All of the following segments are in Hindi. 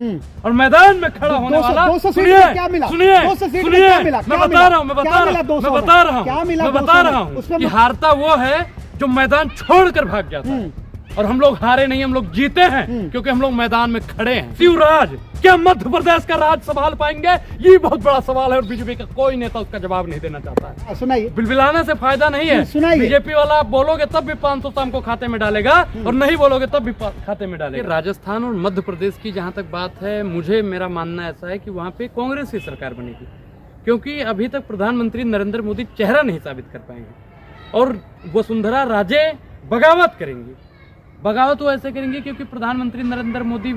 और मैदान में खड़ा होने वाला, सुनिए मैं बता रहा हूँ कि हारता वो है जो मैदान छोड़कर भाग जाता है, और हम लोग हारे नहीं, हम लोग जीते हैं क्योंकि हम लोग मैदान में खड़े हैं। शिवराज क्या मध्य प्रदेश का राज संभाल पाएंगे? ये बहुत बड़ा सवाल है और बीजेपी का कोई नेता उसका जवाब नहीं देना चाहता है। सुनाइए, बिलबिलाने से फायदा नहीं है। बीजेपी वाला आप बोलोगे तब भी 500 शाम को खाते में डालेगा और नहीं बोलोगे तब भी खाते में डालेगा। राजस्थान और मध्य प्रदेश की जहाँ तक बात है, मेरा मानना ऐसा है कि वहाँ पे कांग्रेस की सरकार बनेगी, क्योंकि अभी तक प्रधानमंत्री नरेंद्र मोदी चेहरा नहीं साबित कर पाएंगे और वसुंधरा राजे बगावत करेंगी। बगावत वो ऐसे करेंगे क्योंकि प्रधानमंत्री नरेंद्र मोदी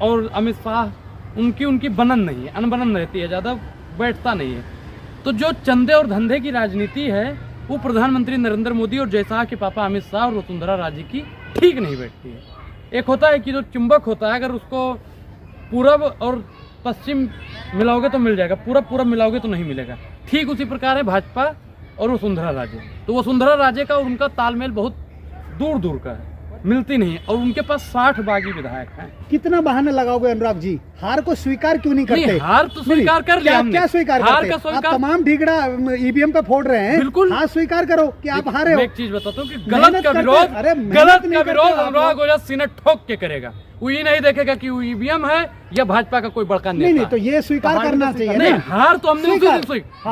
और अमित शाह उनकी बनन नहीं है, अनबनन रहती है, ज़्यादा बैठता नहीं है। तो जो चंदे और धंधे की राजनीति है वो प्रधानमंत्री नरेंद्र मोदी और जयशाह के पापा अमित शाह और वसुंधरा राजे की ठीक नहीं बैठती है। एक होता है कि जो चुंबक होता है, अगर उसको पूरब और पश्चिम मिलाओगे तो मिल जाएगा, पूरब मिलाओगे तो नहीं मिलेगा। ठीक उसी प्रकार है भाजपा और वसुंधरा राजे। तो वसुंधरा राजे का और उनका तालमेल बहुत दूर का है, मिलती नहीं है, और उनके पास 60 बागी विधायक हैं। कितना बहाना लगाओगे अनुराग जी? हार को स्वीकार क्यों नहीं करते? हार तो स्वीकार कर लिया हमने। क्या स्वीकार करते? आप तमाम ढीगड़ा ईवीएम पे फोड़ रहे हैं। बिल्कुल, हार स्वीकार करो कि आप हारे हो। एक चीज बताता हूँ कि गलत का विरोध अनुराग ओझा सीने ठोक के करेगा। वो ये नहीं देखेगा कि वो ईवीएम है या भाजपा का कोई बड़का नेता। नहीं, तो ये स्वीकार करना चाहिए। नहीं, हार तो हमने उसी दिन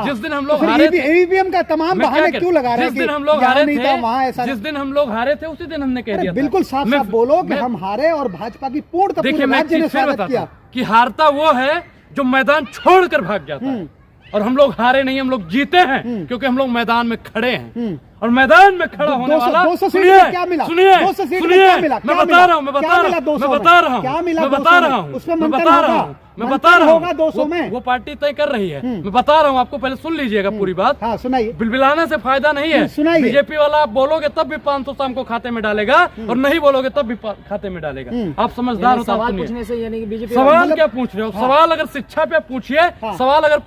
जिस दिन हम लोग हारे थे। ईवीएम का तमाम बहाने क्यों लगा रहे हैं? जिस दिन हम लोग हारे थे उसी दिन हमने कह दिया। बिल्कुल साफ बोलो कि हम हारे और भाजपा की पूर्ण। देखिए, मैं एक चीज फिर बताता हूं कि हारता वो है जो मैदान छोड़कर भाग जाता है, और हम लोग हारे नहीं, हम लोग जीते हैं क्योंकि हम लोग मैदान में खड़े हैं। और मैदान में खड़ा होने वाला, सुनिए मैं बता रहा हूँ 200 में वो पार्टी तय कर रही है। मैं बता रहा हूँ आपको, पहले सुन लीजिएगा पूरी बात। हाँ, सुनाइए। बिलबिलाने से फायदा नहीं है। बीजेपी वाला आप बोलोगे तब भी 500 शाम को खाते में डालेगा और नहीं बोलोगे तब भी खाते में डालेगा। आप समझदार हो। सवाल पूछने से यानी कि बीजेपी सवाल क्या पूछ रहे हो? सवाल अगर शिक्षा पे पूछिए, सवाल अगर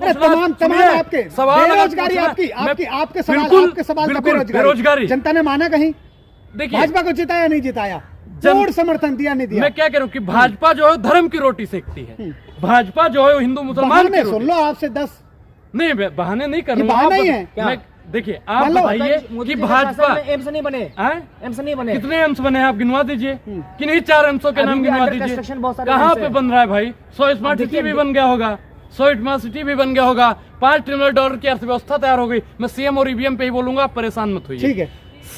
बेरोजगारी जनता ने माना कहीं? देखिए, भाजपा को जिताया नहीं जिताया, जोर समर्थन दिया नहीं दिया। मैं क्या कह रहा हूँ कि भाजपा जो है धर्म की रोटी सेकती है। भाजपा जो है हिंदू मुसलमान की सुन लो आपसे 10 नहीं बहाने नहीं कर रहा हूँ। देखिए, आप बताइए कि भाजपा एम्स नहीं बने, एम्स नहीं बने। कितने एम्स बने आप गिनवा दीजिए कि नहीं? 4 एम्सों के नाम गिनवा दीजिए। कहाँ पे बन रहा है भाई? 100 स्मार्ट सिटी भी बन गया होगा, 100 स्मार्ट सिटी भी बन गया होगा, $5 ट्रिलियन की अर्थव्यवस्था तैयार हो गई। मैं सीएम और ईवीएम पे ही बोलूंगा, आप परेशान मत होइए। ठीक है,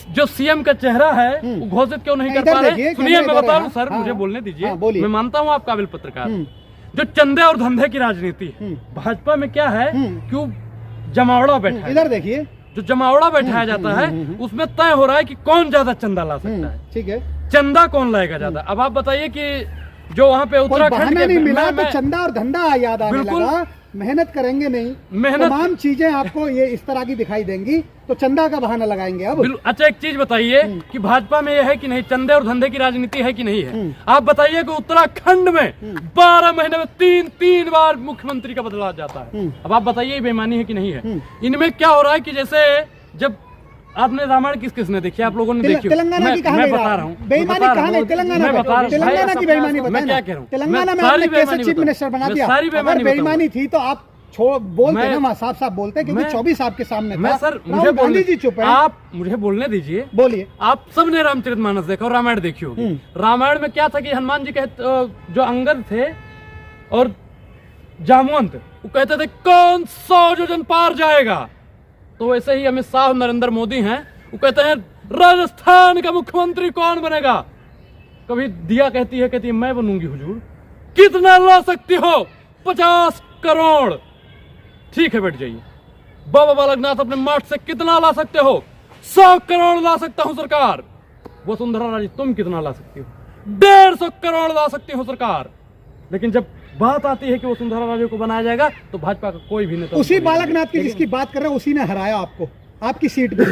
जो सीएम का चेहरा है वो घोषित क्यों नहीं कर पा रहे? सुनिए, मैं बता रहा हूँ सर, मुझे बोलने दीजिए। मैं मानता हूँ आप काबिल पत्रकार। जो चंदे और धंधे की राजनीति है भाजपा में क्या है, क्यों जमावड़ा बैठा है। इधर देखिए, जो जमावड़ा बैठाया जाता है उसमें तय हो रहा है कि कौन ज्यादा चंदा ला सकता है। ठीक है, चंदा कौन लाएगा ज्यादा? अब आप बताइए कि जो वहाँ पे उत्तराखंड नहीं मिला तो चंदा और धंधा याद आने लगा। मेहनत करेंगे नहीं, तमाम चीजें आपको ये इस तरह की दिखाई देंगी, तो चंदा का बहाना लगाएंगे अब। अच्छा, एक चीज बताइए कि भाजपा में यह है कि नहीं, चंदे और धंधे की राजनीति है कि नहीं है? आप बताइए कि उत्तराखंड में 12 महीने में तीन बार मुख्यमंत्री का बदलाव जाता है। अब आप बताइए बेईमानी है कि नहीं है? इनमें क्या हो रहा है कि जैसे जब आपने रामायण किसने देखी? आप लोगों ने देखी? तेलंगाना की कहानी बता रहा हूँ। बेईमानी कहाँ नहीं? तेलंगाना की बेईमानी बताएं। मैं क्या कह रहा हूँ, तेलंगाना में आपने कैसे चीफ मिनिस्टर बना दिया? अगर बेईमानी थी तो आप बोलते ना, साफ बोलते, क्योंकि 24 आपके सामने था। सर, मुझे बोलने जी चुप है, आप मुझे बोलने दीजिए। बोलिए। आप सबने रामचरितमानस देखा और रामायण देखी होगी। रामायण में क्या था कि हनुमान जी के जो अंगद थे और जामवंत, वो कहते थे कौन 100 योजन पार जाएगा। तो वैसे ही अमित शाह नरेंद्र मोदी हैं, वो कहते हैं राजस्थान का मुख्यमंत्री कौन बनेगा? कभी दिया कहती है मैं बनूंगी हुजूर। कितना ला सकती हो? 50 करोड़। ठीक है, बैठ जाइए। बाबा बालकनाथ अपने मठ से कितना ला सकते हो? 100 करोड़ ला सकता हूं सरकार। वसुंधरा राजे तुम कितना ला सकती हो? 150 करोड़ ला सकती हो सरकार। लेकिन जब बात आती है कि वसुंधरा राजे को बनाया जाएगा तो भाजपा का कोई भी नेता। उसी बालकनाथ की जिसकी बात कर रहे हैं, उसी ने हराया आपको, आपकी सीट पे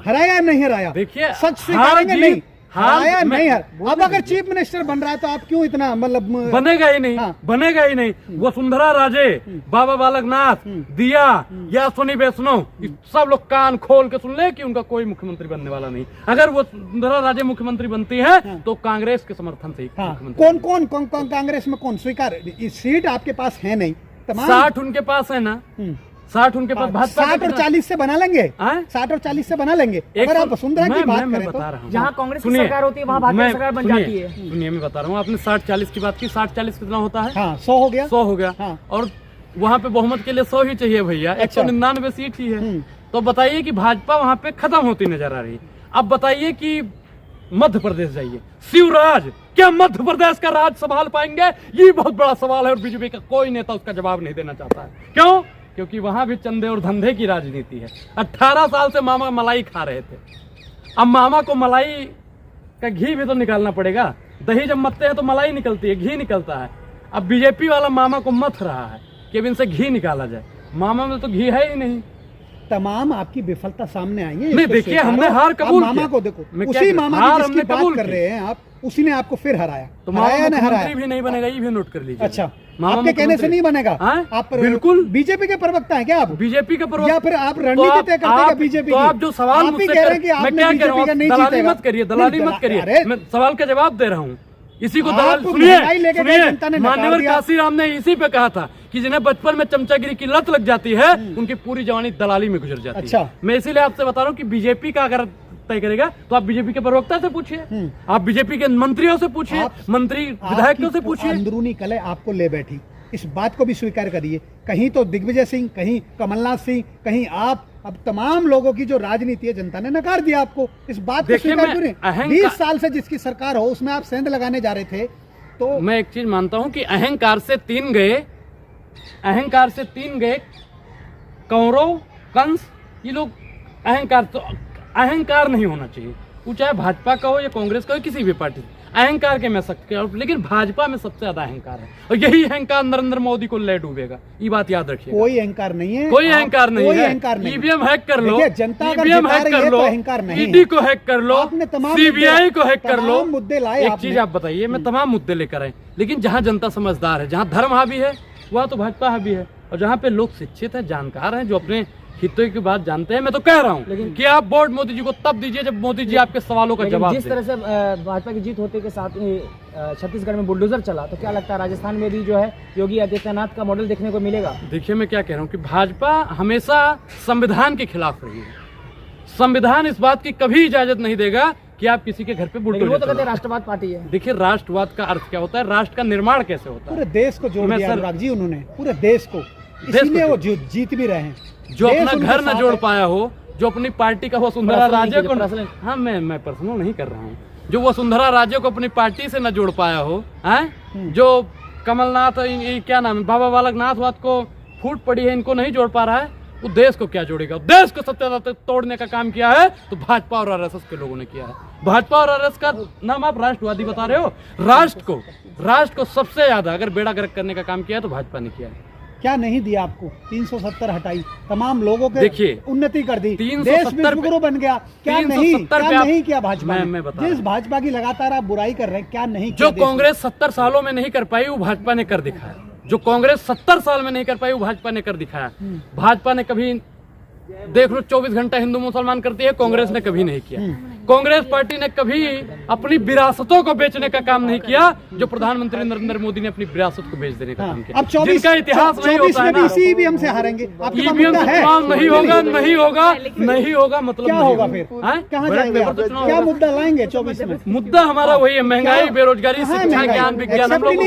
हराया नहीं हराया? देखिए, सच स्वीकारेंगे नहीं? हराया नहीं है। अब अगर चीफ मिनिस्टर बन रहा है तो आप क्यों इतना मतलब बनेगा ही नहीं, बनेगा ही नहीं। वसुंधरा राजे, बाबा बालकनाथ, दिया या सोनी वैष्णव, सब लोग कान खोल के सुन ले कि उनका कोई मुख्यमंत्री बनने वाला नहीं। अगर वसुंधरा राजे मुख्यमंत्री बनती है तो कांग्रेस के समर्थन से ही कौन कांग्रेस में कौन स्वीकार, सीट आपके पास है नहीं, 60 उनके पास है ना, 60 उनके पास, भाजपा 60 और 40 से बना लेंगे, 60 और 40 से बना लेंगे। अगर आप वसुंधरा की बात करें तो जहाँ कांग्रेस की सरकार होती है वहाँ भाजपा सरकार बन जाती है। सुनिए, मैं बता रहा हूँ, आपने 60-40 की बात की, 60-40 कितना होता है? 100 हो गया, 100 हो गया। और वहाँ पे बहुमत के लिए 100 ही चाहिए भैया, 199 सीट ही है। तो बताइए कि भाजपा वहाँ पे खत्म होती नजर आ रही है। अब बताइए कि मध्य प्रदेश जाइए, शिवराज क्या मध्य प्रदेश का राज संभाल पाएंगे? ये बहुत बड़ा सवाल है और बीजेपी का कोई नेता उसका जवाब नहीं देना चाहता है। क्यों? क्योंकि वहां भी चंदे और धंधे की राजनीति है। 18 साल से मामा मलाई खा रहे थे, अब मामा को मलाई का घी भी तो निकालना पड़ेगा। दही जब मथते हैं तो मलाई निकलती है, घी निकलता है। अब बीजेपी वाला मामा को मथ रहा है कि अब इनसे घी निकाला जाए। मामा में तो घी है ही नहीं। तमाम आपकी विफलता सामने आई है। नहीं, देखिए, हमने हार कबूल किया। मामा को देखो, उसी मामा की जिसकी बात कर रहे हैं आप, उसी ने आपको फिर हराया। तो मामा मुख्यमंत्री भी नहीं बनेगा, ये भी नोट कर लीजिए। अच्छा, आपके कहने से नहीं बनेगा? आप बिल्कुल बीजेपी के प्रवक्ता हैं क्या आप? बीजेपी का प्रवक्ता, या फिर आप रणनीति तय करते हैं बीजेपी? तो आप जो सवाल मुझसे कह रहे हैं कि मैं क्या कह रहा हूँ, दलाली मत करिए, दलाली मत करिए। मैं सवाल का जवाब दे रहा हूँ, इसी को दलाल। सुनिए, मान्यवर काशीराम ने इसी पे कहा था कि जिन्हें बचपन में चमचागिरी की लत लग जाती है उनकी पूरी जवानी दलाली में गुजर जाती है। मैं इसीलिए आपसे बता रहा हूँ कि बीजेपी का अगर तय करेगा तो आप बीजेपी के प्रवक्ता से पूछिए, आप बीजेपी के मंत्रियों से पूछिए, मंत्री विधायकों से पूछिए। अंदरूनी कलह आपको ले बैठी, इस बात को भी स्वीकार करिए। कहीं तो दिग्विजय सिंह, कहीं कमलनाथ सिंह, कहीं आप, अब तमाम लोगों की जो राजनीति है जनता ने नकार दिया आपको। इस बात को स्वीकार करें। 20 साल से जिसकी सरकार हो उसमें आप सेंध लगाने जा रहे थे। तो मैं एक चीज मानता हूं कि अहंकार से 3 गए, अहंकार से 3 गए, कौरव, कंस, ये लोग अहंकार, तो अहंकार नहीं होना चाहिए, वो चाहे भाजपा का हो या कांग्रेस का हो, किसी भी पार्टी। अहंकार के मैं सख्त कह, लेकिन भाजपा में सबसे ज्यादा अहंकार है और यही अहंकार नरेंद्र मोदी को ले डूबेगा। ये बात याद रखिए। कोई अहंकार नहीं है, कोई अहंकार नहीं है। ईवीएम हैक कर लो, ईवीएम हैक कर लो, ईडी को हैक कर लो, सीबीआई को हैक कर लो, मुद्दे लाए। एक चीज आप बताइए, मैं तमाम मुद्दे लेकर आए, लेकिन जहाँ जनता समझदार है, जहाँ धर्म हावी है, वहाँ तो भाजपा हावी है। और जहाँ पे लोग शिक्षित है, जानकार हैं, जो अपने हितों की बात जानते हैं, मैं तो कह रहा हूँ कि आप वोट मोदी जी को तब दीजिए जब मोदी जी आपके सवालों का जवाब जिस तरह से भाजपा की जीत होते के साथ ही छत्तीसगढ़ में बुलडोजर चला, तो क्या लगता है राजस्थान में भी जो है योगी आदित्यनाथ का मॉडल देखने को मिलेगा? देखिए, मैं क्या कह रहा हूँ कि भाजपा हमेशा संविधान के खिलाफ रही है। संविधान इस बात की कभी इजाजत नहीं देगा कि आप किसी के घर पे बुलडोजर। वो तो कहते हैं राष्ट्रवाद पार्टी है। देखिए, राष्ट्रवाद का अर्थ क्या होता है, राष्ट्र का निर्माण कैसे होता है? पूरे देश को जोड़ दिया अनुराग जी उन्होंने, पूरे देश को, इसलिए वो जीत भी रहे हैं। जो अपना घर न जोड़ पाया हो, जो अपनी पार्टी का वसुंधरा राजे को, हाँ मैं पर्सनल नहीं कर रहा हूँ, जो वसुंधरा राजे को अपनी पार्टी से न जोड़ पाया हो, हैं, जो कमलनाथ, क्या नाम है, बाबा बालकनाथ वाद को फूट पड़ी है, इनको नहीं जोड़ पा रहा है, वो देश को क्या जोड़ेगा? देश को सबसे ज्यादा तोड़ने का काम किया है तो भाजपा और आरएसएस के लोगों ने किया है। भाजपा और आरएसएस का नाम आप राष्ट्रवादी बता रहे हो। राष्ट्र को सबसे ज्यादा अगर बेड़ा गर्क करने का काम किया है तो भाजपा ने किया है। क्या नहीं दिया आपको? 370 हटाई, तमाम लोगों के देखिए उन्नति कर दी, देश विश्वगुरु बन गया। क्या नहीं किया भाजपा ने? जिस भाजपा की लगातार आप बुराई कर रहे हैं, क्या नहीं किया? जो कांग्रेस 70 सालों में नहीं कर पाई वो भाजपा ने कर दिखाया। जो कांग्रेस 70 साल में नहीं कर पाई वो भाजपा ने कर दिखाया। भाजपा ने कभी, देख लो, 24 घंटा हिंदू मुसलमान करती है, कांग्रेस ने कभी नहीं किया। कांग्रेस पार्टी ने कभी अपनी विरासतों को बेचने का काम नहीं किया, जो प्रधानमंत्री नरेंद्र मोदी ने अपनी विरासत को बेच देने का काम किया। अब 24 का इतिहास नहीं होता है ना। ईवीएम से हारेंगे, ईवीएम से चुनाव नहीं होगा, नहीं होगा, मतलब क्या होगा फिर? कहाँ जाएंगे? क्या मुद्दा लाएंगे 24 में? मुद्दा हमारा वही है, महंगाई, बेरोजगारी, शिक्षा, ज्ञान, विज्ञान। हम लोग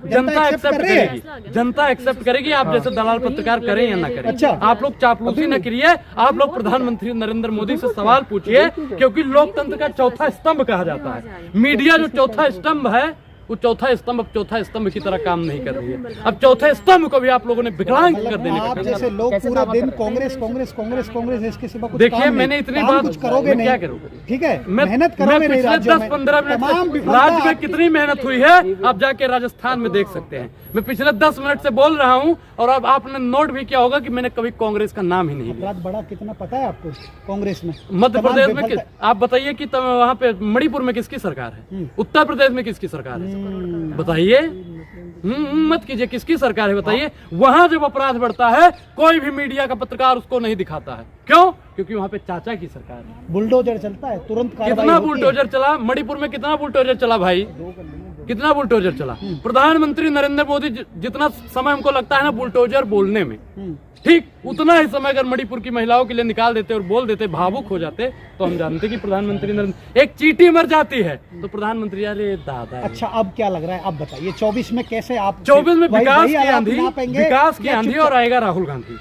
जनता एक्सेप्ट करेगी, जनता एक्सेप्ट करेगी। आप जैसे दलाल पत्रकार करें या ना करें, आप लोग चापलूसी न करिए। आप लोग प्रधानमंत्री नरेंद्र मोदी से सवाल पूछिए, क्योंकि लोकतंत्र का चौथा स्तंभ कहा जाता है। मीडिया जो चौथा स्तंभ है वो चौथा स्तंभ अब चौथा स्तंभ की तरह काम नहीं कर रही है। अब चौथे स्तंभ को भी आप लोगों ने विकलांग कर देने आप का जैसे लोग पूरा दिन कांग्रेस कांग्रेस कांग्रेस कांग्रेस इसके सिवा कुछ देखिए, काम नहीं। मैंने इतनी काम बात कुछ करोगे मैं नहीं, क्या करूंगा? ठीक है, मैं मेहनत करोगे नहीं पिछले राज्यों 10-15 में। तमाम मिनट विफलता राज्य में कितनी मेहनत हुई है आप जाके राजस्थान में देख सकते हैं। मैं पिछले 10 मिनट से बोल रहा हूं और अब आपने नोट भी किया होगा कि मैंने कभी कांग्रेस का नाम ही नहीं लिया। अपराध बड़ा कितना पता है आपको कांग्रेस में? मध्य तमाम प्रदेश में विफलता- आप बताइए कि वहाँ पे मणिपुर में किसकी सरकार है, उत्तर प्रदेश में किसकी सरकार है, बताइए। मत कीजिए, किसकी सरकार है बताइए। वहां जब अपराध बढ़ता है कोई भी मीडिया का पत्रकार उसको नहीं दिखाता है, क्यों? क्योंकि वहां पे चाचा की सरकार है। बुलडोजर चलता है, तुरंत कार्रवाई कितना होती है। बुलडोजर चला मणिपुर में, कितना बुलडोजर चला भाई, कितना बुलडोजर चला। प्रधानमंत्री नरेंद्र मोदी जितना समय हमको लगता है ना बुलडोजर बोलने में, ठीक उतना ही समय अगर मणिपुर की महिलाओं के लिए निकाल देते और बोल देते, भावुक हो जाते, तो हम जानते कि प्रधानमंत्री नरेंद्र, एक चींटी मर जाती है तो प्रधानमंत्री अरे दादा। अच्छा, अब क्या लग रहा है, अब बताइए 24 में कैसे आप 24 में वही- विकास वही की आलाप आंधी, नापेंगे विकास की या आंधी चुपचाप? और आएगा राहुल गांधी।